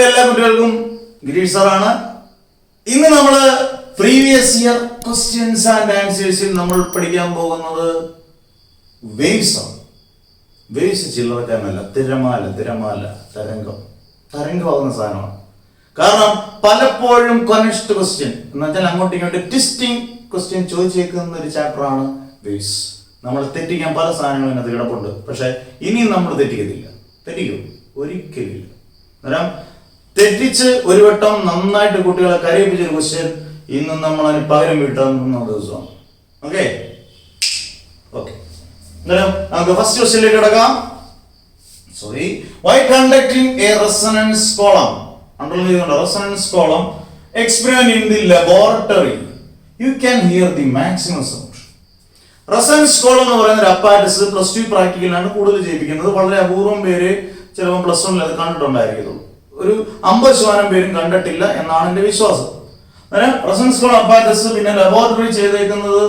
എല്ലാ കുട്ടികൾക്കും ഗിരീഷ് സാറാണ്. ഇന്ന് നമ്മൾ പ്രീവിയസ് ഇയർ ക്വസ്റ്റ്യൻസ് ആൻഡ് ആൻസേഴ്സിൽ നമ്മൾ പഠിക്കാൻ പോകുന്നത് വേവ്സ് ആണ്. വേവ്സ് ചില്ലറക്കാരനല്ല, തിരമാല തരംഗമാകുന്ന സാധനമാണ്. കാരണം പലപ്പോഴും കണിഷ്ട് ക്വസ്റ്റ്യൻ എന്ന് വെച്ചാൽ അങ്ങോട്ടും ഇങ്ങോട്ട് ട്വിസ്റ്റിംഗ് ക്വസ്റ്റ്യൻ ചോദിച്ചേക്കുന്ന ഒരു ചാപ്റ്ററാണ് വേവ്സ്. നമ്മൾ തെറ്റിക്കാൻ പല സാധനങ്ങളും അതിനകത്ത് കിടപ്പുണ്ട്. പക്ഷെ ഇനിയും നമ്മൾ തെറ്റിക്കത്തില്ല. തെറ്റിക്കും ഒരിക്കലില്ല. അന്നേരം തെറ്റിച്ച് ഒരു വട്ടം നന്നായിട്ട് കുട്ടികളെ കരയിപ്പിച്ചൊരു ക്വസ്റ്റ്യൻ ഇന്ന് നമ്മൾ അതിന് പകരം വീട്ടാവുന്ന ദിവസമാണ്. ഓക്കെ ഓക്കെ അന്നേരം നമുക്ക് ഫസ്റ്റ് ക്വസ്റ്റ്യനിലേക്ക് കിടക്കാം. Why conducting a resonance column, resonance column experiment in the laboratory you can hear the maximum sound. Resonance column എന്ന് പറയുന്ന ഒരു അപ്പാരറ്റസ് പ്ലസ് 2 പ്രാക്ടിക്കലാണ് കൂടുതൽ ചെയ്യിപ്പിക്കുന്നത്. വളരെ അപൂർവം പേര് ചിലപ്പോൾ പ്ലസ് 1 അത് കണ്ടിട്ടുണ്ടായിരിക്കുള്ളൂ. ഒരു 50% പേരും കണ്ടിട്ടില്ല എന്നാണ് എൻ്റെ വിശ്വാസം. അന്നേരം റെസൊണൻസ് കോളം അപ്പാരറ്റസ് പിന്നെ ലബോറട്ടറി ചെയ്തേക്കുന്നത്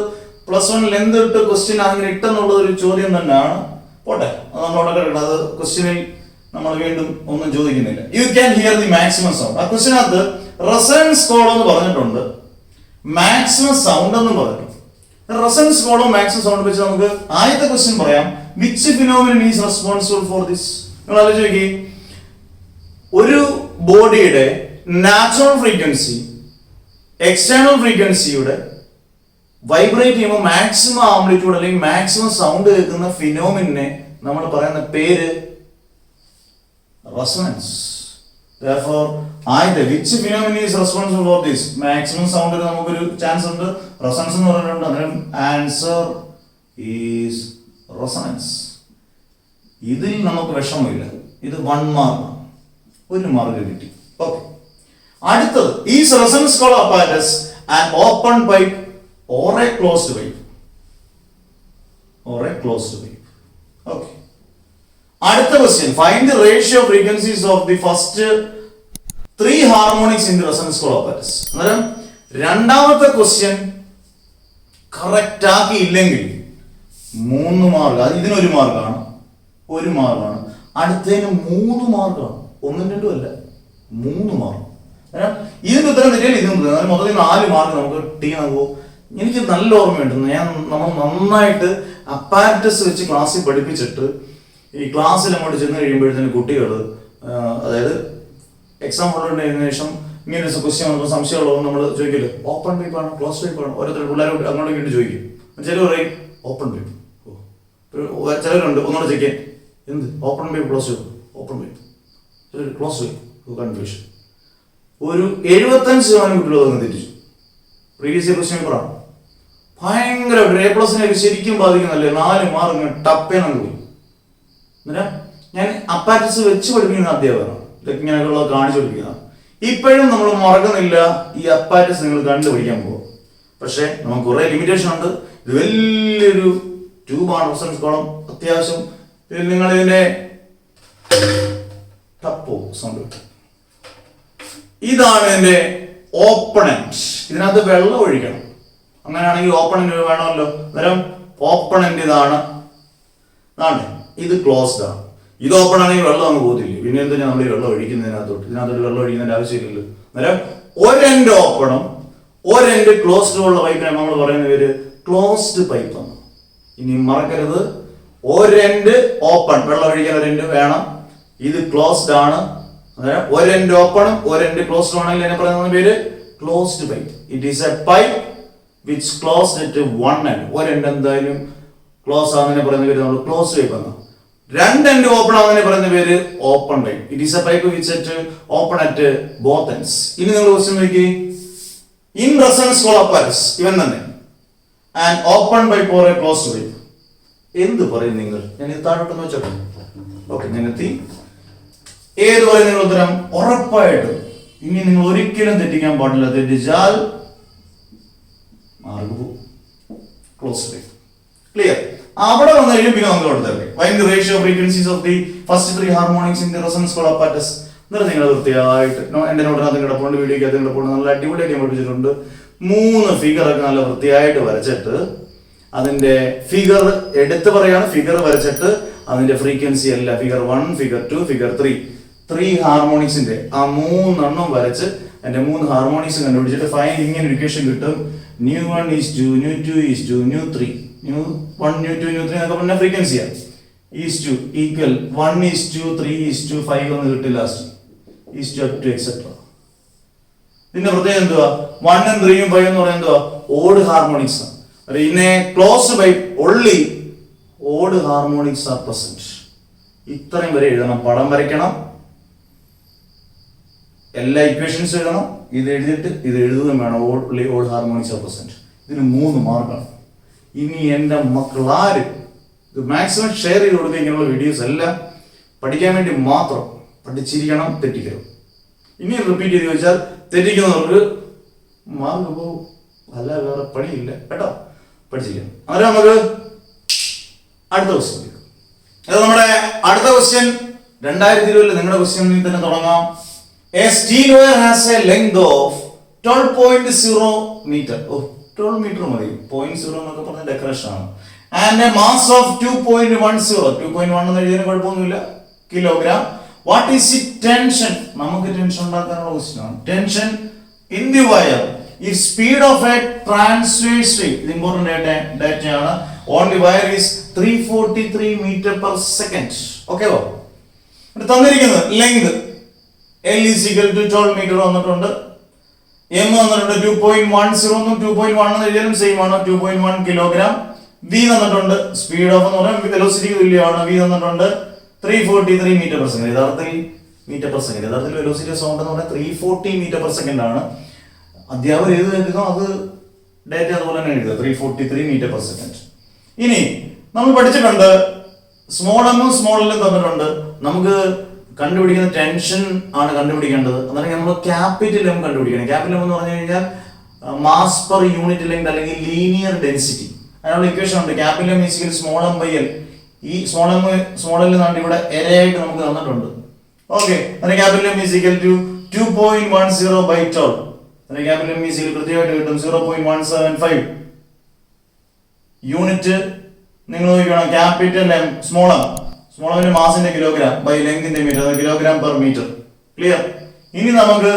പ്ലസ് 1 ലെന്ത് ഇട്ട് ക്വസ്റ്റ്യൻ അങ്ങനെ ഇട്ടെന്നുള്ളത് ഒരു ചോദ്യം തന്നെയാണ്. പോട്ടെ, അത് നമ്മളോട് കിടക്കണം. അത് ക്വസ്റ്റ്യനിൽ നമ്മൾ വീണ്ടും ഒന്നും ചോദിക്കുന്നില്ല. You can hear the maximum sound. ആ ക്വസ്റ്റ്യനകത്ത് റെസൊണൻസ് കോളം എന്ന് പറഞ്ഞിട്ടുണ്ട്, മാക്സിമം സൗണ്ട് എന്നും പറഞ്ഞിട്ടുണ്ട്. റെസൊണൻസ് കോളം മാക്സിമം സൗണ്ട് വെച്ച് നമുക്ക് ആദ്യത്തെ ക്വസ്റ്റ്യൻ പറയാം. Which phenomenon is responsible for this? നിങ്ങൾ ആലോചിച്ച് നോക്കി, ഒരു ബോഡിയുടെ നാച്ചുറൽ ഫ്രീക്വൻസി എക്സ്റ്റേണൽ ഫ്രീക്വൻസിയുടെ വൈബ്രേറ്റ് ചെയ്യുമ്പോൾ മാക്സിമം ആംപ്ലിറ്റ്യൂഡ് അല്ലെങ്കിൽ മാക്സിമം സൗണ്ട് കേൾക്കുന്ന ഫിനോമിനെ നമ്മൾ പറയുന്ന പേര് റെസൊണൻസ്. Therefore, ആദ്യത്തെ which phenomenon is responsible for this? Maximum sound നമുക്കൊരു ചാൻസ് ഉണ്ട്, റെസൊണൻസ് എന്ന് പറഞ്ഞിട്ടുണ്ട്. അന്നേരം ആൻസർ ഈസ് റെസൊണൻസ്. ഇതിൽ നമുക്ക് വിഷമമില്ല, ഇത് 1 മാർക്ക്, 1 മാർക്ക് കിട്ടി. ഓക്കെ, അടുത്തത് is resonance column apparatus an open pipe or a closed pipe? Okay. അടുത്ത question, find the ratio frequencies of the first 3 harmonics in the resonance column apparatus. അന്നേരം രണ്ടാമത്തെ question correct ആക്കിയില്ലെങ്കിൽ 3 mark. അത് ഇതിനൊരു മാർക്കാണ്, 1 മാർക്കാണ്. അടുത്തതിന് 3 മാർക്കാണ്. 1 2 അല്ല, 3 മാർക്ക്. ഇതിന്റെ ഉത്തരം തെറ്റിയാൽ ഇതിന് ഉത്തരം. മൊത്തത്തിൽ 4 മാർക്ക് നമുക്ക് കിട്ടിയാകുമോ? എനിക്ക് നല്ല ഓർമ്മയുണ്ട്. നമ്മൾ നന്നായിട്ട് അപ്പാരറ്റസ് വെച്ച് ക്ലാസ്സിൽ പഠിപ്പിച്ചിട്ട് ഈ ക്ലാസ്സിൽ അങ്ങോട്ട് ചെന്ന് കഴിയുമ്പോഴത്തേന് കുട്ടികൾ, അതായത് എക്സാം കഴിഞ്ഞ ശേഷം ഇങ്ങനെ ഒരു ക്വസ്റ്റ്യൻ വന്നപ്പോൾ സംശയമുള്ളവർ നമ്മൾ ചോദിക്കില്ല, ഓപ്പൺ പൈപ്പ് ആണ് ക്ലോസ് പൈപ്പ് ആണ്? ഓരോരുത്തർ പിള്ളേരോട് അങ്ങോട്ട് ഇങ്ങോട്ട് ചോദിക്കും. ചിലർ പറയും ഓപ്പൺ പൈപ്പ്. ചിലരുണ്ട് ഒന്നുകൂടെ ചോദിക്കാൻ, എന്ത് open pipe close pipe? Open pipe, ചിലർ ക്ലോസ് പൈപ്പ്. കൺഫ്യൂഷൻ. ഒരു 75% കുട്ടികൾ അങ്ങ് തെറ്റിച്ചു. പ്രീവിയസ് ഇയർ ക്വസ്റ്റ്യൻ പേപ്പറാണ്. ഭയങ്കര A+നെ ശരിക്കും ബാധിക്കുന്നല്ലേ. 4 മാർക്ക് ടപ്പേന്ന് പോയി. അന്നേരം ഞാൻ അപ്പാരറ്റസ് വെച്ച് പഠിപ്പിക്കുന്ന അധ്യാപകനാണ്, ഇതൊക്കെ ഇങ്ങനെയുള്ളത് കാണിച്ചു പഠിപ്പിക്കുന്നതാണ്. ഇപ്പോഴും നമ്മൾ മറക്കുന്നില്ല, ഈ അപ്പാരറ്റസ് നിങ്ങൾ കണ്ടുപിടിക്കാൻ പോകും. പക്ഷെ നമുക്ക് കുറെ ലിമിറ്റേഷൻ ഉണ്ട്. ഇത് വലിയൊരു ട്യൂബാണ് റെസൊണൻസ് കോളം. അത്യാവശ്യം നിങ്ങൾ ഇതിന്റെ ടപ്പോ സൗണ്ട് കിട്ടും. ഇതാണ് ഇതിന്റെ ഓപ്പണന്റ്. ഇതിനകത്ത് വെള്ളം ഒഴിക്കണം. അങ്ങനെയാണെങ്കിൽ ഓപ്പണന്റ് വേണമല്ലോ. അന്നേരം ഓപ്പണന്റ് ഇതാണ്. ഇത് ക്ലോസ്ഡ് ആണ്. ഇത് ഓപ്പൺ ആണെങ്കിൽ വെള്ളം അങ്ങ് പോകത്തില്ലേ. പിന്നെ എന്തിനാ നമ്മൾ ഈ വെള്ളം ഒഴിക്കുന്നതിനകത്തോട്ട്? ഇതിനകത്തോട്ട് വെള്ളം ഒഴിക്കുന്നതിന്റെ ആവശ്യമില്ലല്ലോ. അന്നേരം ഒരെൻഡ് ഓപ്പണും ഒരെൻഡ് ക്ലോസ്ഡ് ഉള്ള പൈപ്പിനെ നമ്മൾ പറയുന്ന പേര് ക്ലോസ്ഡ് പൈപ്പ് ആണ്. ഇനി മറക്കരുത്, ഒരെൻഡ് ഓപ്പൺ, വെള്ളം ഒഴിക്കാൻ ഒരെൻഡ് വേണം. ഇത് ക്ലോസ്ഡ് ആണ്. അന്നേരം ഒരെൻഡ് ഓപ്പണും ഒരെൻഡ് ക്ലോസ്ഡ് ആണെങ്കിൽ അതിനെ പറയുന്ന പേര് closed pipe. It is A pipe which closed at one end. ഒരെൻഡ് എന്തായാലും ക്ലോസ് ആവുന്നതിനെ പറയുന്ന പേര് നമ്മൾ ക്ലോസ്ഡ് പൈപ്പ് എന്നാണ്. 2 എൻഡ് ഓപ്പൺ ആവുന്നതിനെ പറയുന്ന പേര് open pipe. It is A pipe which at open at both ends. ഇനി നിങ്ങൾ ക്വസ്റ്റ്യൻ നോക്കി, ഇൻ റെസൊണൻസ് കോളം അപ്പാരറ്റസ് ഇവൻ തന്നെ and open pipe or A closed pipe. എന്ത് പറയും നിങ്ങൾ? ഞാൻ ഇത് താഴോട്ടൊന്ന് വെച്ചോട്ടെ. ഓക്കെ, ഞാൻ എത്തി. ഏത് പറയും നിങ്ങൾ ഉത്തരം? ഉറപ്പായിട്ടും ഇനി നിങ്ങൾ ഒരിക്കലും തെറ്റിക്കാൻ പാടില്ല. തെറ്റിച്ചാൽ ക്ലോസ് പൈപ്പ്. ക്ലിയർ? അവിടെ വന്നു കഴിയും പിന്നെ നമുക്ക് കൊടുത്തല്ലേ find the ratio frequencies of the first 3 harmonics in the resonance column apparatus. എന്നിട്ട് നിങ്ങൾ വൃത്തിയായിട്ട് എന്റെ നോട്ടിനകത്ത് കിടപ്പുണ്ട്, വീഡിയോക്കകത്ത് കിടപ്പുണ്ട്, നല്ല അടിപൊളിയായിട്ട് ഞാൻ പഠിപ്പിച്ചിട്ടുണ്ട്. 3 ഫിഗറൊക്കെ നല്ല വൃത്തിയായിട്ട് വരച്ചിട്ട് അതിന്റെ ഫിഗർ എടുത്ത് പറയാണ്, ഫിഗർ വരച്ചിട്ട് അതിന്റെ ഫ്രീക്വൻസി അല്ല, ഫിഗർ 1, ഫിഗർ 2, ഫിഗർ 3 3 ഹാർമോണിക്സിന്റെ ആ 3 വരച്ച് അതിന്റെ 3 ഹാർമോണിക്സ് കണ്ടുപിടിച്ചിട്ട് ഫൈനൽ ഇങ്ങനെ ഒരു ഇക്വേഷൻ കിട്ടും. ν1 is to ν2 is to ν3 ν1 ν2 ν3 എന്നൊക്കെ പറഞ്ഞ ഫ്രീക്വൻസിയാണ്. is to equal 1 is to 3 is to 5 എന്ന് കിട്ടും last. is to up to etc. ഇതിന്റെ പ്രത്യേകത എന്തുവാ? 1 ഉം 3 ഉം 5 എന്ന് പറയുന്നത് എന്തുവാ? ഓഡ് ഹാർമോണിക്സ് ആണ്. ഇതിനെ close by only odd harmonics are present. ഇത്രയും വരെ എഴുതണം. പടം വരയ്ക്കണം, എല്ലാ ഇക്വേഷൻസ് എഴുതണം, ഇത് എഴുതിയിട്ട് ഇത് എഴുതുകയും വേണം. Odd harmonics R present. ഇതിന് 3 മാർക്കാണ്. ഇനി എൻ്റെ മക്കൾ ആരും ഇത് മാക്സിമം ഷെയർ ചെയ്ത് കൊടുക്കുക. ഇങ്ങനെയുള്ള വീഡിയോസ് എല്ലാം പഠിക്കാൻ വേണ്ടി മാത്രം. പഠിച്ചിരിക്കണം, തെറ്റിക്കരുത്. ഇനി റിപ്പീറ്റ് ചെയ്ത് ചോദിച്ചാൽ തെറ്റിക്കുന്നവർക്ക് മാർക്ക് പോകും. അല്ല വേറെ പണിയില്ല കേട്ടോ. പഠിച്ചിരിക്കണം. അങ്ങനെ നമുക്ക് അടുത്ത ക്വസ്റ്റ്യൻ. അത് നമ്മുടെ അടുത്ത ക്വസ്റ്റ്യൻ 2020 നിങ്ങളുടെ ക്വസ്റ്റ്യനിൽ തന്നെ തുടങ്ങാം. A steel wire has a length of 12.0 meter. 12 meter മതി. 0.0 എന്നൊക്കെ പറഞ്ഞ ഡെക്കറേഷൻ ആണ്. And a mass of 2.1 എന്ന് എഴുതിയതിന് കുഴപ്പമൊന്നുമില്ല. Kilogram. What is it tension? നമുക്ക് ടെൻഷൻ ഉണ്ടാക്കാനുള്ള ക്വസ്റ്റ്യൻ ആണ്. Tension in the wire. If speed of a transverse wave, ഇത് ഇമ്പോർട്ടന്റ് ഡാറ്റയാണ്. On the wire is 343 meter per second. Okay വാ. തന്നിരിക്കുന്നത് length L is equal to 12 meter വന്നിട്ടുണ്ട്. M വന്നിട്ടുണ്ട് 2.10 എന്നും 2.1 എന്ന് എഴുതിയാലും സെയിം ആണ്. 2.1 കിലോഗ്രാം. V തന്നിട്ടുണ്ട്. സ്പീഡ് ഓഫ് എന്ന് പറഞ്ഞാൽ വെലോസിറ്റിക്ക് തുല്യമാണ്. V തന്നിട്ടുണ്ട് 343 മീറ്റർ പെർ സെക്കൻഡ്. യഥാർത്ഥത്തിൽ മീറ്റർ പെർ സെക്കൻഡ്. യഥാർത്ഥത്തിൽ വെലോസിറ്റി ഓഫ് സൗണ്ട് എന്ന് പറഞ്ഞാൽ 340 മീറ്റർ പെർ സെക്കൻഡ് ആണ്. അധ്യാപകർ ഏത് എഴുതുന്നോ അത് ഡേറ്റ അതുപോലെ തന്നെ എഴുതുക. 343 മീറ്റർ പെർ സെക്കൻഡ്. ഇനി നമ്മൾ പഠിച്ചിട്ടുണ്ട് സ്മോൾ എമ്മും സ്മോൾ എല്ലും തന്നിട്ടുണ്ട്. നമുക്ക് കണ്ടുപിടിക്കുന്ന ടെൻഷൻ ആണ് കണ്ടുപിടിക്കേണ്ടത്. അതായത് നമ്മൾ ക്യാപിറ്റൽ എം കണ്ടുപിടിക്കണം. ക്യാപിറ്റൽ എം എന്ന് പറഞ്ഞു കഴിഞ്ഞാൽ മാസ് പെർ യൂണിറ്റ് ലെങ്ത് അല്ലെങ്കിൽ ലീനിയർ ഡെൻസിറ്റി. അതിനുള്ള ഇക്വേഷൻ ഉണ്ട്. Capital M equal small M by L. ഈ സ്മോൾ എൽ എന്നാണ് ഇവിടെ എരയായിട്ട് നമുക്ക് തന്നിട്ടുണ്ട്. ഓക്കെ, അതിന് capital M equal to 2.10 by 12. അതിന് ക്യാപിറ്റൽ എം ഈക്വൽ കൃത്യമായിട്ട് കിട്ടും 0.175. യൂണിറ്റ് നിങ്ങൾ നോക്കിക്കണം. ക്യാപിറ്റൽ എം സ്മോൾ എമ്മിന്റെ മാസിന്റെ കിലോഗ്രാം ബൈ ലെങ്തിന്റെ metre, kilogram per metre. Clear? ഇനി നമുക്ക്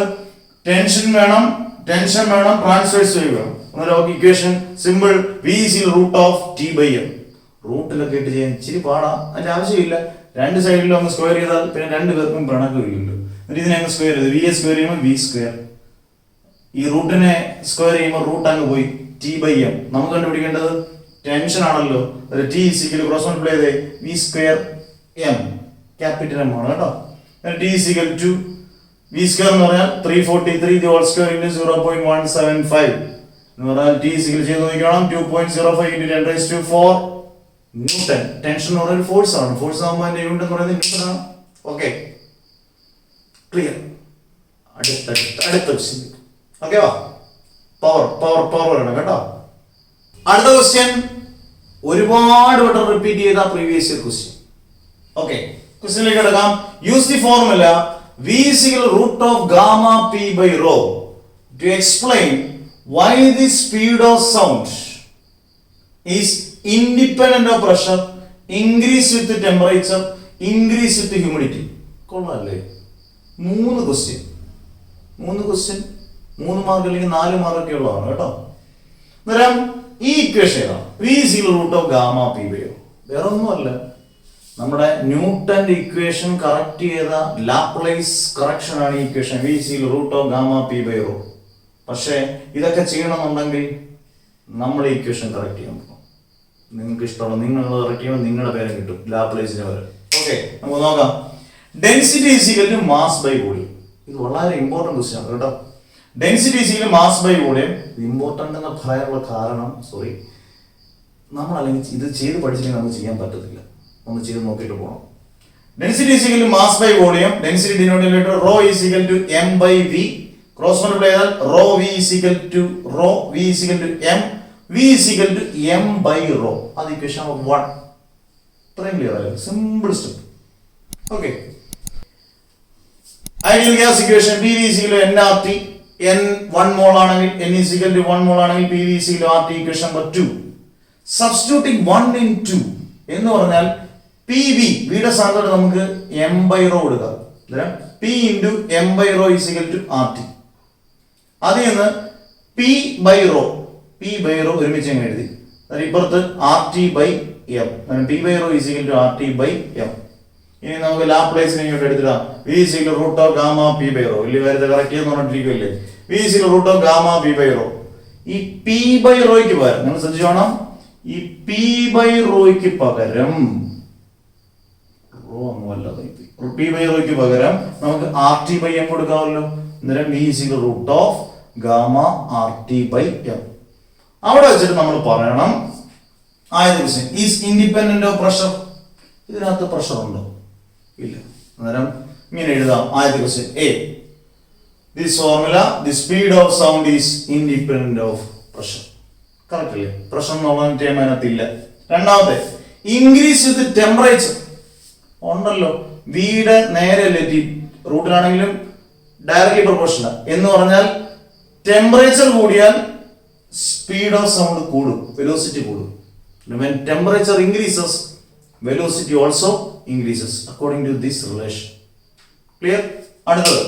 ടെൻഷൻ വേണം, ട്രാൻസ്വേഴ്സ് വേവ് വേണം. അന്നേരം equation simple. V is root of T by M. റൂട്ടിലൊക്കെ ഇട്ട് ചെയ്യാൻ ഇച്ചിരി പാടാ. അതിന്റെ ആവശ്യമില്ല. രണ്ട് സൈഡിലും ഒന്ന് സ്ക്വയർ ചെയ്താൽ പിന്നെ രണ്ടു പേർക്കും പിണക്കില്ലല്ലോ. എന്നിട്ട് ഇതിനെ അങ്ങ് സ്ക്വയർ ചെയ്ത് V സ്ക്വയർ ചെയ്യുമ്പോൾ V സ്ക്വയർ. ഈ റൂട്ടിനെ സ്ക്വയർ ചെയ്യുമ്പോൾ റൂട്ട് അങ്ങ് പോയി. T by M. നമുക്ക് കണ്ടുപിടിക്കേണ്ടത് ടെൻഷൻ ആണല്ലോ. T is equal to cross multiply ചെയ്തേ V square M. Capital M ആണ് കേട്ടോ. T is equal to V square എന്ന് പറഞ്ഞാൽ 343 the whole square into 0.175 എന്ന് പറഞ്ഞാൽ T is equal ചെയ്ത് നോക്കണം 2.05 into 10 raised to 4 newton. Tension എന്ന് പറയുന്നത് ഫോഴ്സ് ആണ്. ഫോഴ്സ് ആകുമ്പോൾ അതിന്റെ യൂണിറ്റ് എന്ന് പറയുന്നത് ന്യൂട്ടൺ ആണ്. Okay, clear? അടുത്ത ക്വസ്റ്റ്യൻ. ഓക്കെ വാ. പവർ വരണം കേട്ടോ. അടുത്ത ക്വസ്റ്റ്യൻ ഒരുപാട് വട്ടം റിപ്പീറ്റ് ചെയ്ത പ്രീവിയസ് ഇയർ ക്വസ്റ്റ്യൻ. ഓക്കെ, ക്വസ്റ്റ്യനിലേക്ക് കിടക്കാം. Use the formula V is equal to root of gamma p by rho to explain why the speed of sound is independent of pressure, increase with the temperature, increase with the humidity. കൊള്ളാല്ലേ? 3 question 3 mark അല്ലെങ്കിൽ 4 മാർക്കൊക്കെ ഉള്ളതാണ് കേട്ടോ. അന്നേരം ഈ equation ഏതാണ്? V is equal to root of gamma p by rho. വേറെ ഒന്നുമല്ല, നമ്മുടെ ന്യൂട്ടന്റെ ഇക്വേഷൻ കറക്റ്റ് ചെയ്ത ലാപ്ലേസ് കറക്ഷൻ ആണ് ഈ equation. V is equal to root of gamma p by rho. പക്ഷേ ഇതൊക്കെ ചെയ്യണമെന്നുണ്ടെങ്കിൽ നമ്മൾ ഈ ഇക്വേഷൻ കറക്റ്റ് ചെയ്യാൻ പോകും. നിങ്ങൾക്ക് ഇഷ്ടമുള്ള നിങ്ങൾ കറക്റ്റ് ചെയ്യുമ്പോൾ നിങ്ങളുടെ പേരും കിട്ടും, ലാപ്ലേസിന്റെ പേര്. ഓക്കെ, നമുക്ക് നോക്കാം. Density is equal to mass by volume. ഇത് വളരെ ഇമ്പോർട്ടന്റ് ക്വസ്റ്റ്യൻ ആണ് കേട്ടോ. Density is equal to mass by volume. Important എന്ന് പറയാനുള്ള കാരണം നമ്മൾ അല്ലെങ്കിൽ ഇത് ചെയ്ത് പഠിച്ചില്ലെങ്കിൽ നമുക്ക് ചെയ്യാൻ പറ്റത്തില്ല. ഒന്ന് ചെയ്ത് നോക്കിയിട്ട് പോകണം. Density is equal to mass by volume. Density denominator rho is equal to m by v. Cross multiply ചെയ്താൽ rho v is equal to rho v is equal to m. V is equal to m by rho. അത് equation number 1. ഇത്രയും clear ആയോ? Simple step. Okay, ideal gas equation PV is equal to nRT. n 1 mole ആണെങ്കിൽ n is equal to 1 mole ആണെങ്കിൽ PV is equal to RT. Equation number 2. Substituting 1 in 2 എന്ന് പറഞ്ഞാൽ PV യുടെ സ്ഥാനത്തോട്ട് നമുക്ക് m by rho എടുക്കാം. P into m by rho is equal to RT. അതിൽ നിന്ന് P by rho ഒരുമിച്ച് എങ്ങനെ എഴുതി? ഇപ്പുറത്ത് RT by m. P by rho is equal to RT by m. ഇനി നമുക്ക് ലാപ്ലേസിനെ ഇങ്ങോട്ട് എടുത്തിടാം. V is equal to root of gamma P by rho. വലിയ കാര്യത്തെ കറക്റ്റ് ചെയ്യുന്ന പറഞ്ഞിരിക്കുമല്ലേ? V is equal to root of gamma P by rho. ഈ P by rhoയ്ക്ക് പകരം നിങ്ങൾ ശ്രദ്ധിച്ചോണം, ഈ P by rhoയ്ക്ക് പകരം P by rhoയ്ക്ക് പകരം നമുക്ക് RT by m കൊടുക്കാമല്ലോ. അന്നേരം V is equal to root of gamma RT by m. അവിടെ വെച്ചിട്ട് നമ്മൾ പറയണം ആയത് question is independent of pressure. ഇതിനകത്ത് പ്രഷർ ഉണ്ടോ? ഇല്ല. അന്നേരം ഇങ്ങനെ എഴുതാം ആയത് question A, this formula the speed of sound is independent of pressure. Correct അല്ലേ? പ്രഷർ എന്നുള്ള ടൈം അതിനകത്തില്ല. രണ്ടാമത്തെ ഇൻക്രീസ് വിത്ത് ടെമ്പറേച്ചർ ഉണ്ടല്ലോ. വിയുടെ നേരെ റൂട്ടിലാണെങ്കിലും ഡയറക്ട്ലി പ്രൊപ്പോർഷണൽ എന്ന് പറഞ്ഞാൽ ടെമ്പറേച്ചർ കൂടിയാൽ സ്പീഡ് ഓഫ് സൗണ്ട് കൂടും, വെലോസിറ്റി കൂടും. When temperature increases, velocity also increases according to this relation. Clear? അടുത്തത്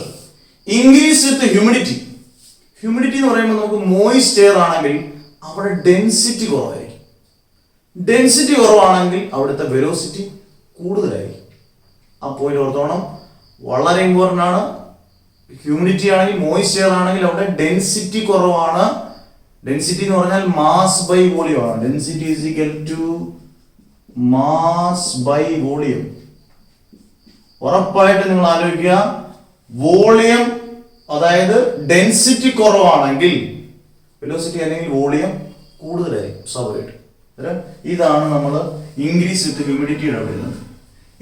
increase with humidity. Humidity എന്ന് പറയുമ്പോൾ നമുക്ക് moist air ആണെങ്കിൽ അവിടെ ഡെൻസിറ്റി കുറവായിരിക്കും. ഡെൻസിറ്റി കുറവാണെങ്കിൽ അവിടുത്തെ വെലോസിറ്റി കൂടുതലായിരിക്കും. ആ പോയിന്റ് ഓർത്തോണം, വളരെ ഇമ്പോർട്ടൻ്റ് ആണ്. ഹ്യൂമിഡിറ്റി ആണെങ്കിൽ മോയിസ്റ്റ് എയർ ആണെങ്കിൽ അവിടെ ഡെൻസിറ്റി കുറവാണ്. ഡെൻസിറ്റി എന്ന് പറഞ്ഞാൽ മാസ് ബൈ വോളിയം ആണ്. Density is equal to mass by volume. ഉറപ്പായിട്ട് നിങ്ങൾ ആലോചിക്കുക, വോളിയം അതായത് ഡെൻസിറ്റി കുറവാണെങ്കിൽ വെലോസിറ്റി അല്ലെങ്കിൽ വോളിയം കൂടുതലായിരിക്കും സ്വാഭാവികമായിട്ട്. ഇതാണ് നമ്മൾ ഇൻക്രീസ് വിത്ത് ഹ്യൂമിഡിറ്റിയുടെ എഴുതുന്നത്.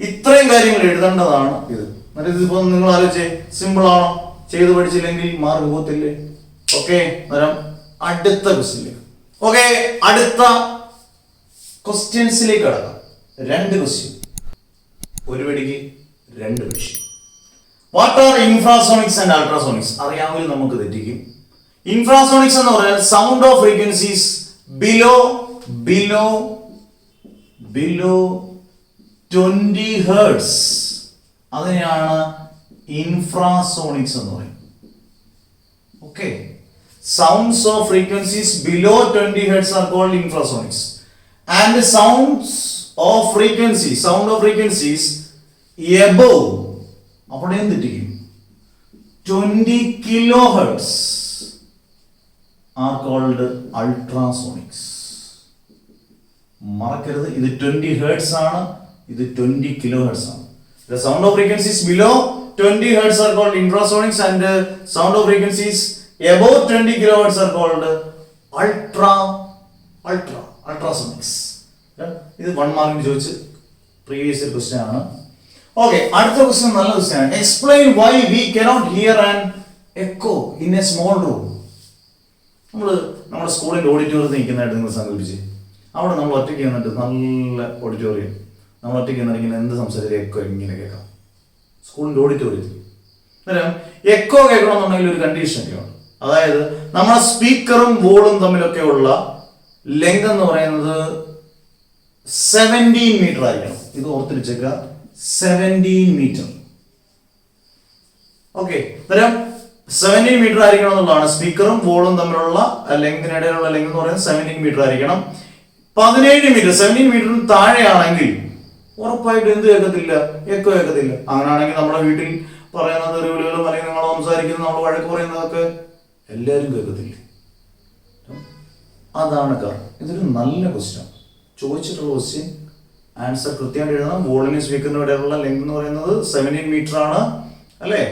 ഇത്രയും കാര്യങ്ങൾ എഴുതേണ്ടതാണ് ഇത്. എന്നിട്ട് ഇതിപ്പോ നിങ്ങൾ ആലോചിച്ചേ, സിമ്പിൾ ആണോ? ചെയ്ത് പഠിച്ചില്ലെങ്കിൽ മാർക്ക് പോകത്തില്ലേ? ഓക്കെ, അന്നേരം അടുത്ത ക്വസ്റ്റ്യനിലേക്ക്. ഓക്കെ, അടുത്ത ക്വസ്റ്റ്യൻസിലേക്ക് കടക്കാം. 2 ക്വസ്റ്റ്യൻ, ഒരു വെടിക്ക് 2 question. What are infrasonics and ultrasonics? അറിയാമെങ്കിൽ നമുക്ക് തെറ്റിക്കും. ഇൻഫ്രാസോണിക്സ് എന്ന് പറഞ്ഞാൽ sound of frequencies below 20 hertz. അതിനെയാണ് ഇൻഫ്രാസോണിക്സ് എന്ന് പറയുന്നത്. Okay, sounds of frequencies below 20 hertz are called infrasonics, and the sound of frequencies above appo endittikkum 20 kilohertz are called ultrasonics. മറക്കരുത്, ഇത് 20 hertz ആണ്, ഇത് 20 kilohertz ആണ്. The sound of frequencies below 20 hertz are called infrasonics, and the sound of frequencies above 20 kilohertz are called ultrasonics. ഇത് 1 മാർക്കിന് ചോദിച്ച് previous year question ആണ്. Okay, അടുത്ത ക്വസ്റ്റ്യൻ നല്ല ക്വസ്റ്റ്യൻ ആണ്. Explain why we cannot hear an echo in a small room. നമ്മുടെ സ്കൂളിന്റെ ഓഡിറ്റോറിയത്തിൽ നിൽക്കുന്നതായിട്ട് നിങ്ങൾ സങ്കല്പിച്ച്, അവിടെ നമ്മൾ ഒറ്റയ്ക്ക് നിന്നിട്ട്, നല്ല ഓഡിറ്റോറിയം, നമ്മൾ ഒറ്റയ്ക്ക് നിന്നിങ്ങനെ എന്ത് സംസാരിച്ചാൽ എക്കോ ഇങ്ങനെ കേൾക്കാം. സ്കൂളിന്റെ ഓഡിറ്റോറിയത്തിൽ അന്നേരം എക്കോ കേൾക്കണമെന്നുണ്ടെങ്കിൽ ഒരു കണ്ടീഷൻ ഒക്കെയാണ്. അതായത് നമ്മുടെ സ്പീക്കറും വോളും തമ്മിലൊക്കെ ഉള്ള ലെങ്ത് എന്ന് പറയുന്നത് 17 മീറ്റർ ആയിരിക്കണം. ഇത് ഓർത്തിരിച്ചേക്കുക, 17 മീറ്റർ. ഓക്കെ, അന്നേരം 17 മീറ്റർ ആയിരിക്കണം എന്നുള്ളതാണ്. സ്പീക്കറും വോളും തമ്മിലുള്ള ലെങ്തിനിടയിലുള്ള ലെങ്ത് എന്ന് പറയുന്നത് 17 മീറ്റർ ആയിരിക്കണം. 17 മീറ്റർ 17 മീറ്ററിന് താഴെയാണെങ്കിൽ ഉറപ്പായിട്ട് എന്ത് കേൾക്കത്തില്ല? എക്കോ കേൾക്കത്തില്ല. അങ്ങനെയാണെങ്കിൽ നമ്മുടെ വീട്ടിൽ പറയുന്നത് ഒരു വിളികളും അല്ലെങ്കിൽ നമ്മൾ സംസാരിക്കുന്നത്, നമ്മൾ വഴക്ക് പറയുന്നതൊക്കെ എല്ലാവരും കേൾക്കത്തില്ല. അതാണ് കാരണം. ഇതൊരു നല്ല ക്വസ്റ്റ്യൻ, ചോദിച്ചിട്ടുള്ള ക്വസ്റ്റ്യൻ. ആൻസർ കൃത്യമായിട്ട് എഴുതണം. വോളിനും സ്പീക്കറിനും ഇടയിലുള്ള ലെങ്ത് എന്ന് പറയുന്നത് 17 മീറ്റർ ആണ്, അല്ലേ?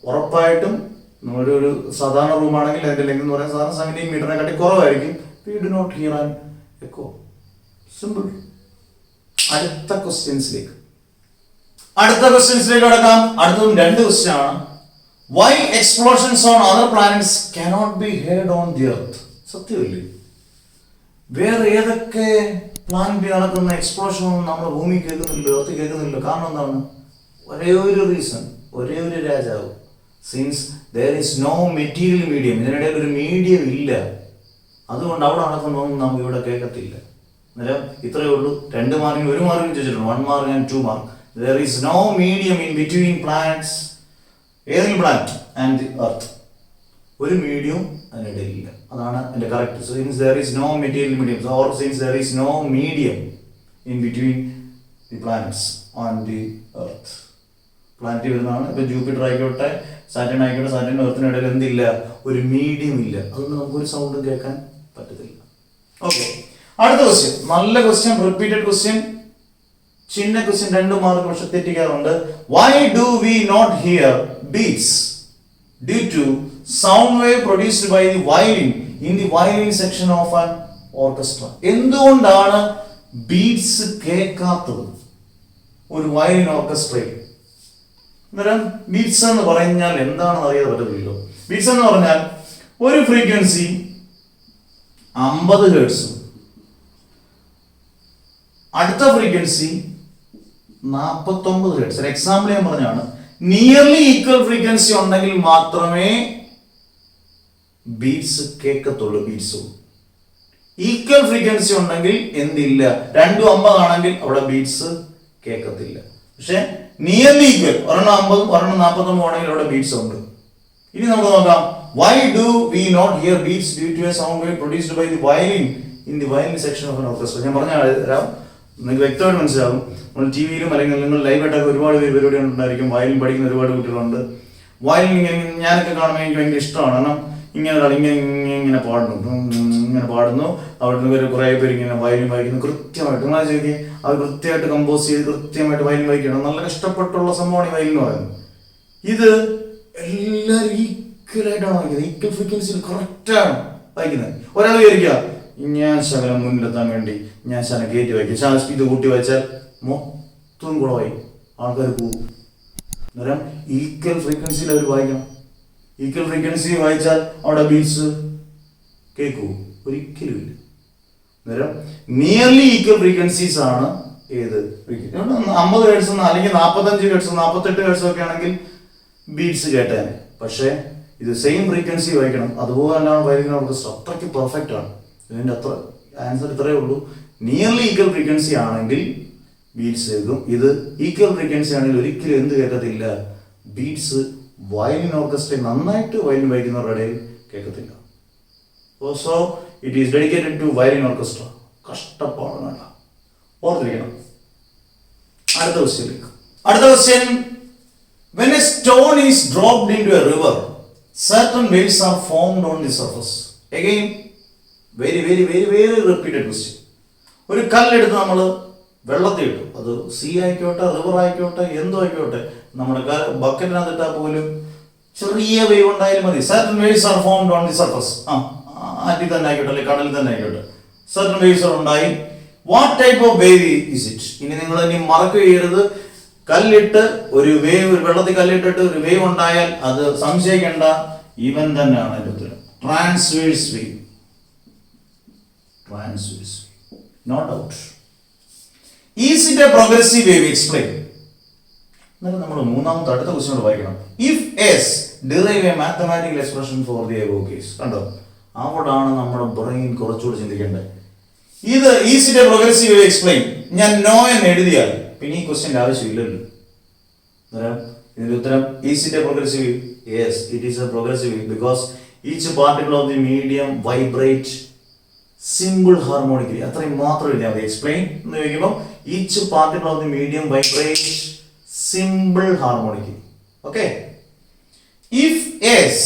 ഉറപ്പായിട്ടും നമ്മളൊരു സാധാരണ റൂമാണെങ്കിൽ അതിന്റെ ലെങ്ത് എന്ന് പറയുന്നത് സാധാരണ 17 മീറ്ററിനെക്കാട്ടി കുറവായിരിക്കും. We do not hear an echo. Simple. അടുത്ത ക്വസ്റ്റ്യൻസിലേക്ക് കടക്കാം. അടുത്തതും 2 ക്വസ്റ്റ്യൻ ആണ്. Why explosions on other planets cannot be heard on the earth? സത്യമല്ലേ? വേറെ ഏതൊക്കെ പ്ലാനറ്റിൽ നടക്കുന്ന എക്സ്പ്ലോഷൻ ഒന്നും നമ്മുടെ ഭൂമി കേൾക്കുന്നില്ല, എർത്ത് കേൾക്കുന്നില്ല. കാരണം എന്താണ്? ഒരേ ഒരു റീസൺ, ഒരേ ഒരു രാജാവ്. Since there is no material medium, ഇതിനിടയിൽ ഒരു മീഡിയം ഇല്ല, അതുകൊണ്ട് അവിടെ നടക്കുന്നതൊന്നും നമുക്ക് ഇവിടെ കേൾക്കത്തില്ല. അന്നേരം ഇത്രയേ ഉള്ളൂ. 2 മാർക്കിന് 1 മാർക്കിന് ചോദിച്ചിട്ടുണ്ട്. 1 mark and 2 mark. there is no medium in between planets, ഏതെങ്കിലും planet and the earth. ഒരു മീഡിയം അതിനിടയിലില്ല. അതാണ് എൻ്റെ correct. Since there is no material medium, or since there is no medium in between the planets on the earth. Planet വരുന്നതാണ്. ഇപ്പം Jupiter ആയിക്കോട്ടെ, Saturn ആയിക്കോട്ടെ, Saturn എർത്തിന് ഇടയിൽ എന്തില്ല, ഒരു മീഡിയം ഇല്ല. അതുകൊണ്ട് നമുക്കൊരു സൗണ്ട് കേൾക്കാൻ പറ്റത്തില്ല. ഓക്കെ, അടുത്ത ക്വസ്റ്റ്യൻ, നല്ല ക്വസ്റ്റ്യൻ, റിപ്പീറ്റഡ് ക്വസ്റ്റ്യൻ, ചിന്ന ക്വസ്റ്റ്യൻ, 2 മാർക്ക് പക്ഷെ തെറ്റിക്കാറുണ്ട്. Why do we not hear beats due to sound wave produced by the violin in the violin section of an orchestra? എന്തുകൊണ്ടാണ് ബീറ്റ്സ് കേൾക്കാത്തത് ഒരു വയലിൻ ഓർക്കസ്ട്രയിൽ? അന്നേരം ബീറ്റ്സ് എന്ന് പറഞ്ഞാൽ എന്താണെന്ന് അറിയാതെ പറ്റത്തില്ലല്ലോ. ബീറ്റ്സ് എന്ന് പറഞ്ഞാൽ ഒരു ഫ്രീക്വൻസി 50 ഹെർട്സും അടുത്ത ഫ്രീക്വൻസി 49 ഹെർട്സ്. ഒരു എക്സാമ്പിൾ ഞാൻ പറഞ്ഞാണ്. നിയർലി ഈക്വൽ ഫ്രീക്വൻസി ഉണ്ടെങ്കിൽ മാത്രമേ ബീറ്റ്സ് കേൾക്കത്തുള്ളൂ. ബീറ്റ്സും ഈക്വൽ ഫ്രീക്വൻസി ഉണ്ടെങ്കിൽ എന്തില്ല, 2 50 ആണെങ്കിൽ അവിടെ ബീറ്റ്സ് കേൾക്കത്തില്ല. പക്ഷെ നിയർലി ഈക്വൽ, ഒരെണ്ണം 50 ഒരെണ്ണം 49 ആണെങ്കിൽ അവിടെ ബീറ്റ്സ് ഉണ്ട്. ഇനി നമുക്ക് നോക്കാം. Why do we not hear beats due to a sound wave produced by the violin in the violin section of an orchestra? ഞാൻ പറഞ്ഞ തരാം, നിങ്ങൾക്ക് വ്യക്തമായിട്ട് മനസ്സിലാവും. നമ്മൾ ടി വിയിലും അല്ലെങ്കിൽ നിങ്ങൾ ലൈവായിട്ടൊക്കെ ഒരുപാട് പേര് പരിപാടി ഉണ്ടായിരിക്കും. വയലിൻ പഠിക്കുന്ന ഒരുപാട് കുട്ടികളുണ്ട്. വയലിൻ ഇങ്ങനെ ഞാനൊക്കെ കാണുമ്പോൾ എനിക്ക് ഭയങ്കര ഇഷ്ടമാണ്. കാരണം ഇങ്ങനെ ഇങ്ങനെ പാടുന്നു. അവിടെ നിന്ന് കുറേ പേര് ഇങ്ങനെ വയലിൻ വായിക്കുന്നു കൃത്യമായിട്ട്. നിങ്ങൾ ചോദിക്കുക, അത് കൃത്യമായിട്ട് കമ്പോസ് ചെയ്ത് കൃത്യമായിട്ട് വയലിൻ വായിക്കണം. നല്ല കഷ്ടപ്പെട്ടുള്ള സംഭവമാണ് ഈ വയലിൻ എന്ന് പറയുന്നത്. ഇത് എല്ലാവരും ഈക്വലായിട്ടാണ് വായിക്കുന്നത്. ഈക്വൽ ഫ്രീക്വൻസിയിൽ കറക്റ്റാണ് വായിക്കുന്നത്. ഒരാൾ വിചാരിക്കുക, ഞാൻ ശകലം മുന്നിലെത്താൻ വേണ്ടി ഞാൻ ശകലം കയറ്റി വായിക്കും, ശകലം സ്പീഡ് കൂട്ടി വായിച്ചാൽ മൊത്തം കുളമായി, ആൾക്കാർ പോകും. അന്നേരം ഈക്വൽ ഫ്രീക്വൻസിയിൽ അവർ വായിക്കണം. ഈക്വൽ ഫ്രീക്വൻസി വായിച്ചാൽ അവിടെ ബീറ്റ്സ് കേൾക്കൂ? ഒരിക്കലും ഇല്ല. അന്നേരം നിയർലി ഈക്വൽ ഫ്രീക്വൻസീസ് ആണ് ഏത് 50 ഹെർട്സ് അല്ലെങ്കിൽ 45 ഹെർട്സ് 48 ഹെർട്സ് ഒക്കെ ആണെങ്കിൽ ബീറ്റ്സ് കേട്ടാൽ. പക്ഷേ ഇത് സെയിം ഫ്രീക്വൻസി വായിക്കണം. അതുപോലെയാണ് വയലിൻ ഓർക്കസ്ട്ര. അത്രയ്ക്ക് പെർഫെക്റ്റ് ആണ്. ഇതിൻ്റെ അത്ര ആൻസർ ഇത്രയേ ഉള്ളൂ. നിയർലി ഈക്വൽ ഫ്രീക്വൻസി ആണെങ്കിൽ ബീറ്റ്സ് കേൾക്കും. ഇത് ഈക്വൽ ഫ്രീക്വൻസി ആണെങ്കിൽ ഒരിക്കലും എന്ത് കേൾക്കത്തില്ല, ബീറ്റ്സ് വയലിൻ ഓർക്കസ്ട്ര നന്നായിട്ട് വയലിൻ വായിക്കുന്നവരുടെ ഇടയിൽ കേൾക്കത്തില്ല. So it is dedicated to violin orchestra. കഷ്ടപ്പാടല്ല, ഓർത്തിരിക്കണം. അടുത്ത question, when a stone is dropped into a river, certain waves are formed on the surface. Again, very repeated question. ഒരു കല്ലെടുത്ത് നമ്മൾ വെള്ളത്തിൽ ഇട്ടു, അത് സീ ആയിക്കോട്ടെ റിവർ ആയിക്കോട്ടെ എന്തോ ആയിക്കോട്ടെ, നമ്മുടെ ബക്കറ്റിനകത്തിട്ടാൽ പോലും ചെറിയ വേവ് ഉണ്ടായാലും മതി. certain waves are formed on the surface. ആറ്റിൽ തന്നെ ആയിക്കോട്ടെ അല്ലെങ്കിൽ കടലിൽ തന്നെ ആയിക്കോട്ടെ, certain waves ഉണ്ടായി. what type of wave is it? ഇനി നിങ്ങൾ ഇനി മറക്കുക ചെയ്യരുത്. കല്ലിട്ട് ഒരു വേവ്, വെള്ളത്തിൽ കല്ലിട്ടിട്ട് ഒരു വേവ് ഉണ്ടായാൽ അത് സംശയിക്കേണ്ട, ഇവൻ തന്നെയാണ് എൻ്റെ ഉത്തരം. Transverse wave, no doubt. Is it a progressive wave? Explain. എന്നാലും നമ്മൾ മൂന്നാമത്തെ അടുത്ത ക്വസ്റ്റ്യൻ വായിക്കണം. If yes, derive a mathematical expression for the above case. കണ്ടോ, അവിടാണ് നമ്മുടെ ബ്രെയിൻ കുറച്ചുകൂടി ചിന്തിക്കേണ്ടത്. ഇത് is it a progressive wave? Explain. ഞാൻ നോ എന്ന് എഴുതിയാൽ പിന്നെ ഈ ക്വസ്റ്റ്യൻ്റെ ആവശ്യമില്ലല്ലോ. ഇതിന്റെ ഉത്തരം is it a progressive wave? Yes, it is a progressive wave because each particle of the medium vibrate simple harmonically. അത്രയും മാത്രം എഴുതിയാൽ മതി. എക്സ്പ്ലെയിൻ എന്ന് ചോദിക്കുമ്പോൾ each particle of the medium vibrate simple harmonically. Okay. If yes,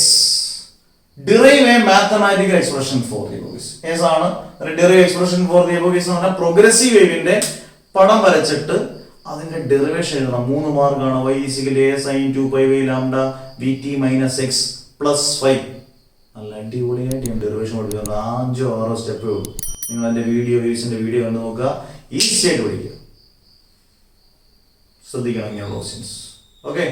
derive a mathematical expression for the above case. Yes ആണ് derive expression for the above case എന്ന് പറഞ്ഞാൽ progressive വേവിന്റെ പടം വരച്ചിട്ട് അതിന്റെ ഡെറിവേഷൻ എഴുതണം. 3 മാർക്കാണ്. y = a sin 2π λ vt - x + 5. നല്ല അടിപൊളിയായിട്ട് ഞാൻ ഡെറിവേഷൻ പഠിക്കുന്നത് 5-6 സ്റ്റെപ്പേ ഉള്ളൂ. നിങ്ങൾ എൻ്റെ വേവ്സിന്റെ വീഡിയോ കണ്ടു നോക്കുക, ഈസി ആയിട്ട് പഠിക്കുക. ശ്രദ്ധിക്കണം ഇങ്ങനെയുള്ള ക്വസ്റ്റ്യൻസ്. ഓക്കെ.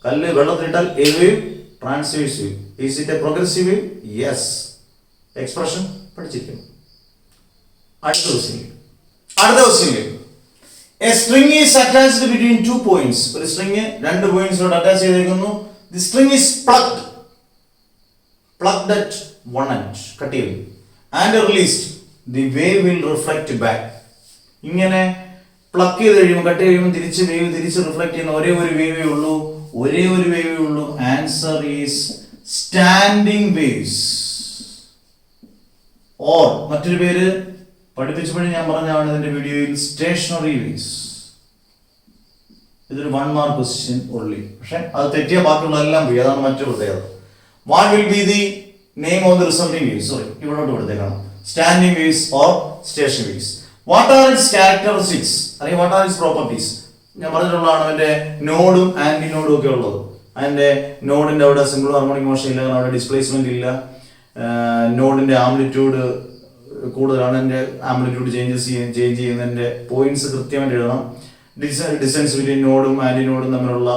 കല്ല് വെള്ളത്തിലിട്ടാൽ a wave, transverse wave. Is it a progressive wave? Yes. Expression പഠിച്ചിരിക്കണം. അടുത്ത question. A string is attached between 2 points. ഒരു സ്ട്രിങ് 2 പോയിന്റ്സിലോട്ട് അറ്റാച്ച് ചെയ്തിരിക്കുന്നു. The string is plucked at one end, cut ചെയ്തു, and released. The wave will reflect back. ഇങ്ങനെ pluck ചെയ്ത് കഴിയുമ്പോൾ cut കഴിയുമ്പോൾ തിരിച്ച് റിഫ്ലക്ട് ചെയ്യുന്ന ഒരേ ഒരു വേവേ ഉള്ളൂ. Answer is standing waves. Or മറ്റൊരു പേര് പഠിപ്പിച്ചപ്പോഴും ഞാൻ പറഞ്ഞാണ് ഇതിന്റെ വീഡിയോയിൽ, സ്റ്റേഷനറി വേവ്സ്. ഇതൊരു 1 മാർക്ക് ക്വസ്റ്റ്യൻ ഉള്ളി. പക്ഷെ അത് തെറ്റിയ ബാക്കിയുള്ള എല്ലാം പോയി. അതാണ് മറ്റൊരു പ്രത്യേകത. What will be the name of the resulting waves? Sorry, ഇവിടോട്ട് കൊടുത്തേക്കാണ്. Standing waves or stationary waves. What are its characteristics അല്ലെങ്കിൽ വാട്ട് ആർ ഇറ്റ്സ് പ്രോപ്പർട്ടീസ്? ഞാൻ പറഞ്ഞിട്ടുള്ളതാണ് അതിന്റെ നോഡും ആന്റി നോഡും ഒക്കെ ഉള്ളത്. അതിന്റെ നോഡിന്റെ അവിടെ സിംഗിൾ ഹാർമോണിക് മോഷൻ ഇല്ല, അവിടെ ഡിസ്പ്ലേസ്മെന്റ് ഇല്ല. നോഡിന്റെ ആംപ്ലിറ്റ്യൂഡ് കൂടുതലാണ്. അതിന്റെ ആംപ്ലിറ്റ്യൂഡ് ചേഞ്ച് ചെയ്യുന്നതിന്റെ പോയിന്റ്സ് കൃത്യമായിട്ട് എഴുതണം. ഡിസ്റ്റൻസ് ബിറ്റ്വീൻ നോഡും ആന്റി നോഡും തമ്മിലുള്ള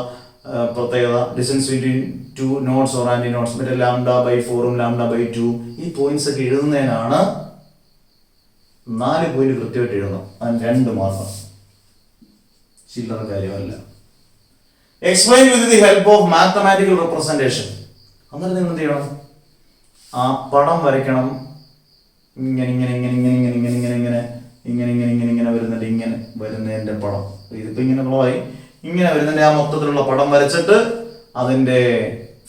പ്രത്യേകത, distance between 2 nodes or antinodes, മറ്റേ λ/4ഉം λ/2, ഈ പോയിന്റ്സ് ഒക്കെ എഴുതുന്നതിനാണ് 4 പോയിന്റ് കൃത്യമായിട്ട് എഴുതണം. അതിന് 2 മാർക്ക്. ചില്ലറ കാര്യമല്ല. Explain with the help of mathematical representation. അന്നേരം നിങ്ങൾ എന്ത് ചെയ്യണം? ആ പടം വരയ്ക്കണം. ഇങ്ങനെ വരുന്നതിന്റെ പടം. ഇതിപ്പോ ഇങ്ങനെ ഫ്ലോയി ഇങ്ങനെ വരുന്നതിന്റെ ആ മൊത്തത്തിലുള്ള പടം വരച്ചിട്ട് അതിന്റെ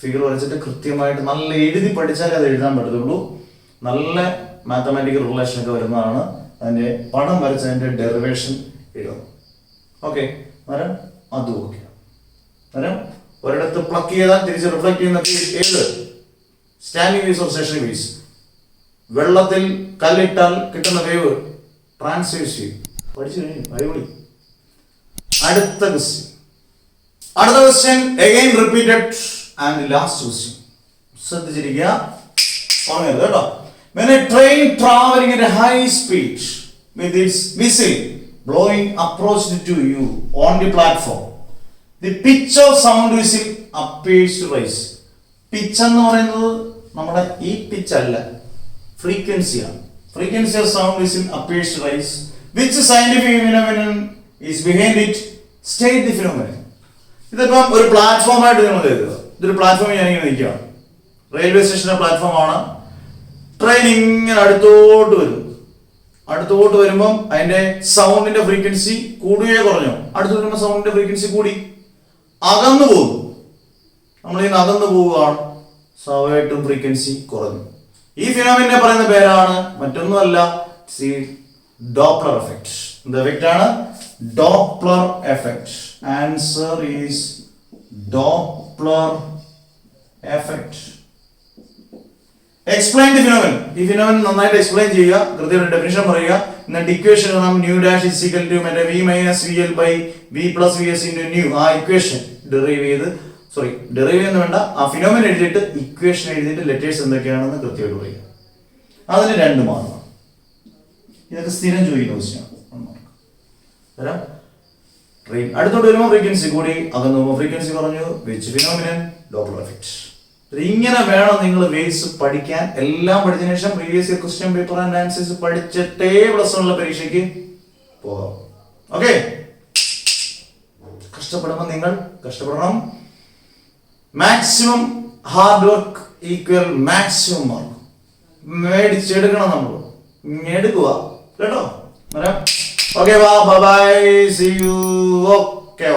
ഫിഗർ വരച്ചിട്ട് കൃത്യമായിട്ട് നല്ല എഴുതി പഠിച്ചാലേ അത് എഴുതാൻ പറ്റത്തുള്ളൂ. നല്ല മാത്തമാറ്റിക്കൽ റിലേഷൻ ഒക്കെ വരുന്നതാണ്. അതിന്റെ പടം വരച്ചതിന്റെ ഡെറിവേഷൻ എഴുതണം. ഓക്കെ, അന്നേരം അതും ഓക്കെ. അന്നേരം ഒരിടത്ത് പ്ലക്ക് ചെയ്താൽ തിരിച്ച് റിഫ്ലക്ട് ചെയ്യുന്ന ഏത്? Standing waves or stationary waves. വെള്ളത്തിൽ കല്ലിട്ടാൽ കിട്ടുന്ന വേവ് ട്രാൻസ്വേഴ്സ് വേവ്. പഠിച്ചു കഴിഞ്ഞു, അടിപൊളി. അടുത്ത question again repeated and last question. ശ്രദ്ധിച്ചിരിക്കുക, പറഞ്ഞത് കേട്ടോ. When a train traveling at a high speed with its whistle blowing approached to you on the platform, the pitch of sound whistle appears to rise. Pitch എന്ന് പറയുന്നത് നമ്മുടെ ഈ pitch അല്ല, ഫ്രീക്വൻസിയാണ്. Frequency of sound whistle appears to rise. Which scientific phenomenon is behind it? State the phenomenon. ഇതിപ്പം ഒരു പ്ലാറ്റ്ഫോമായിട്ട് നിങ്ങൾ എഴുതുക. ഇതൊരു പ്ലാറ്റ്ഫോമിൽ ഞാനിങ്ങനെ നിൽക്കുകയാണ്. റെയിൽവേ സ്റ്റേഷന്റെ പ്ലാറ്റ്ഫോമാണ്. ട്രെയിൻ ഇങ്ങനെ അടുത്തോട്ട് വരുമ്പം അതിന്റെ സൗണ്ടിന്റെ ഫ്രീക്വൻസി കൂടുകയോ കുറഞ്ഞോ? അടുത്ത് വരുമ്പോൾ സൗണ്ടിന്റെ ഫ്രീക്വൻസി കൂടി. അകന്നു പോകും. നമ്മളിന്ന് അകന്നു പോവുകയാണ്, സ്വാഭാവികമായിട്ടും ഫ്രീക്വൻസി കുറഞ്ഞു. ഈ ഫിനോമിനെ പറയുന്ന പേരാണ് മറ്റൊന്നുമല്ല, ഡോപ്ലർ എഫക്റ്റ്. എന്ത് എഫക്റ്റ് ആണ്? Doppler effect. Answer is Doppler effect. Explain the phenomenon. ഈ ഫിനോമിനൻ നന്നായിട്ട് എക്സ്പ്ലെയിൻ ചെയ്യുക, കൃത്യമായിട്ട് ഡെഫിനിഷൻ പറയുക. എന്നിട്ട് ഇക്വേഷൻ നാം nu dash is equal to മറ്റേ v minus vl by v plus vs into nu. ആ ഇക്വേഷൻ ഡെറൈവ് എന്ന് വേണ്ട, ആ ഫിനോമിനൻ എഴുതിയിട്ട് ഇക്വേഷൻ എഴുതിയിട്ട് ലെറ്റേഴ്സ് എന്തൊക്കെയാണെന്ന് കൃത്യമായിട്ട് പറയുക. അതിന് 2 മാർക്ക്. ഇതൊക്കെ സ്ഥിരം ചോദിക്കുന്ന ക്വസ്റ്റ്യൻ. ട്രെയിൻ അടുത്തോട്ട് വരുമ്പോൾ ഫ്രീക്വൻസി കൂടി, അകന്നു പോകുമ്പോൾ ഫ്രീക്വൻസി കുറഞ്ഞു. Which phenomenon? Doppler effect. ഇങ്ങനെ വേണം നിങ്ങൾ വേവ്സ് പഠിക്കാൻ. എല്ലാം പഠിച്ചതിനു ശേഷം previous year question paper and answers പഠിച്ചിട്ടേ +1 പരീക്ഷയ്ക്ക് പോകാം. ഓക്കെ, കഷ്ടപ്പെടുമ്പോൾ നിങ്ങൾ കഷ്ടപ്പെടണം. Maximum hard work equal maximum mark. മേടിച്ചെടുക്കണം, നമ്മൾ എടുക്കുക കേട്ടോ. Okay, bye, see you. Okay.